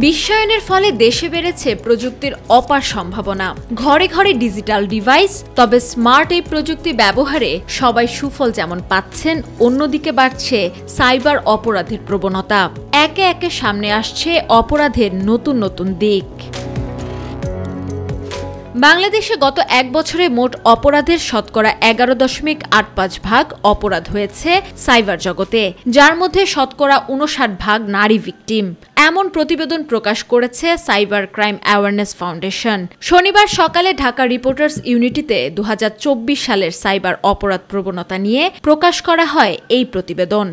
বিশ্বায়নের ফলে দেশে বেড়েছে প্রযুক্তির অপার সম্ভাবনা। ঘরে ঘরে ডিজিটাল ডিভাইস, তবে স্মার্ট এই প্রযুক্তি ব্যবহারে সবাই সুফল যেমন পাচ্ছেন, অন্যদিকে বাড়ছে সাইবার অপরাধের প্রবণতা। একে একে সামনে আসছে অপরাধের নতুন নতুন দিক। বাংলাদেশে গত এক বছরে মোট অপরাধের শতকরা 11.85% অপরাধ হয়েছে সাইবার জগতে, যার মধ্যে শতকরা 59% নারী ভিকটিম। এমন প্রতিবেদন প্রকাশ করেছে সাইবার ক্রাইম অ্যাওয়ারনেস ফাউন্ডেশন। শনিবার সকালে ঢাকা রিপোর্টার্স ইউনিটিতে 2024 সালের সাইবার অপরাধ প্রবণতা নিয়ে প্রকাশ করা হয় এই প্রতিবেদন।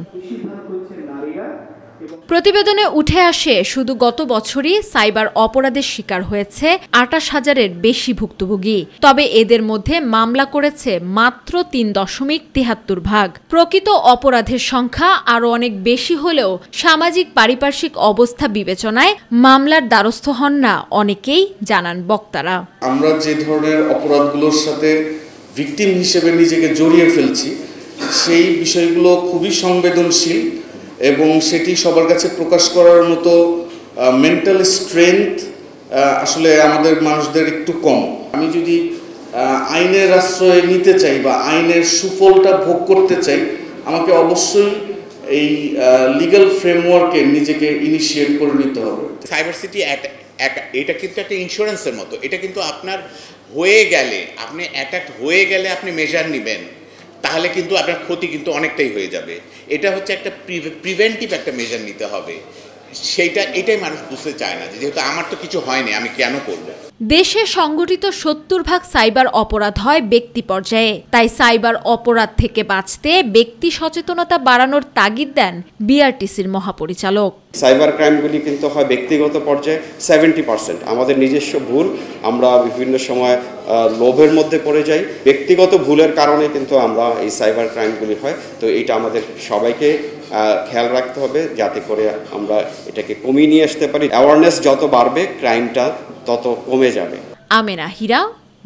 প্রতিবেদনে উঠে আসে শুধু গত বছরই সাইবার অপরাধের শিকার হয়েছে 28,000-এর বেশি ভুক্তভোগী। তবে এদের মধ্যে মামলা করেছে মাত্র 3.73%। প্রকৃত অপরাধের সংখ্যা আরও অনেক বেশি হলেও সামাজিক পারিপার্শ্বিক অবস্থা বিবেচনায় মামলার দ্বারস্থ হন না অনেকেই, জানান বক্তারা। আমরা যে ধরনের অপরাধগুলোর সাথে ভিকটিম হিসেবে নিজেকে জড়িয়ে ফেলছি, সেই বিষয়গুলো খুবই সংবেদনশীল এবং সেটি সবার কাছে প্রকাশ করার মতো মেন্টাল স্ট্রেংথ আসলে আমাদের মানুষদের একটু কম। আমি যদি আইনের আশ্রয় নিতে চাই বা আইনের সুফলটা ভোগ করতে চাই, আমাকে অবশ্যই এই লিগ্যাল ফ্রেমওয়ার্কে নিজেকে ইনিশিয়েট করে নিতে হবে। সাইবার সিটি এটা কিন্তু একটা ইন্স্যুরেন্সের মতো। এটা কিন্তু আপনার হয়ে গেলে, আপনি অ্যাটাক হয়ে গেলে আপনি মেজার নেবেন, তাহলে কিন্তু আপনার ক্ষতি কিন্তু অনেকটাই হয়ে যাবে। এটা হচ্ছে একটা প্রিভেন্টিভ একটা মেজার নিতে হবে। এটাই মানুষ বুঝতে চায় না, যেহেতু আমার তো কিছু হয়নি, আমি কেন করব। দেশে সংগঠিত 70% সাইবার অপরাধ হয় ব্যক্তি পর্যায়ে। তাই সাইবার অপরাধ থেকে বাঁচতে ব্যক্তি সচেতনতা বাড়ানোর তাগিদ দেন বিআরটিসির মহাপরিচালক। সাইবার ক্রাইমগুলি কিন্তু হয় ব্যক্তিগত পর্যায়ে 70%। আমাদের নিজস্ব ভুল, আমরা বিভিন্ন সময় লোভের মধ্যে পড়ে যাই, ব্যক্তিগত ভুলের কারণে কিন্তু আমরা এই সাইবার ক্রাইমগুলি হয়। তো এটা আমাদের সবাইকে খেয়াল রাখতে হবে যাতে করে আমরা এটাকে কমিয়ে নিয়ে আসতে পারি। অ্যাওয়ারনেস যত বাড়বে, ক্রাইমটা তত কমে যাবে। আমেনা হীরা,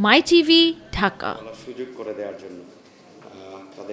মাই টিভি, ঢাকা। সুযোগ করে দেওয়ার জন্য।